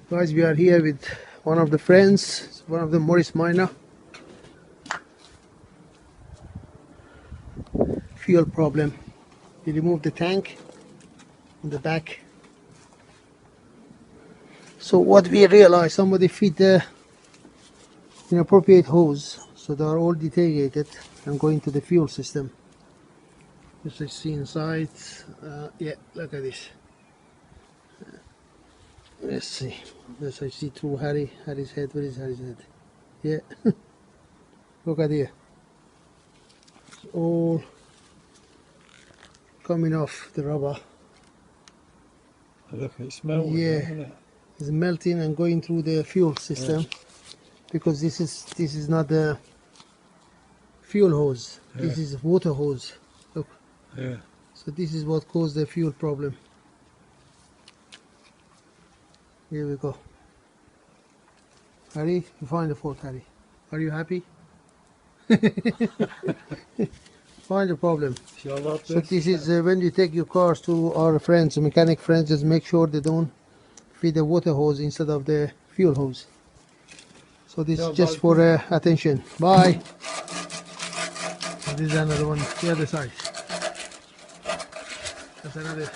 Guys, we are here with one of the friends, one of the Morris Minor. Fuel problem. We removed the tank in the back. So what we realized, somebody fit the inappropriate hose, so they are all deteriorated and going to the fuel system. As I see inside, yeah, look at this. Let's see. As I see through Harry's head. Where is Harry's head? Yeah. Look at here. It's all coming off the rubber. Look, it's melting. Yeah, Isn't it? it's melting and going through the fuel system. Yeah. Because this is not the fuel hose. Yeah. This is water hose. Look. Yeah. So this is what caused the fuel problem. Here we go. Harry, you find the fault, Harry. Are you happy? Find the problem. So this is when you take your cars to our friends, mechanic friends, just make sure they don't feed the water hose instead of the fuel hose. So this is just for attention. Bye. This is another one, the other side. That's another.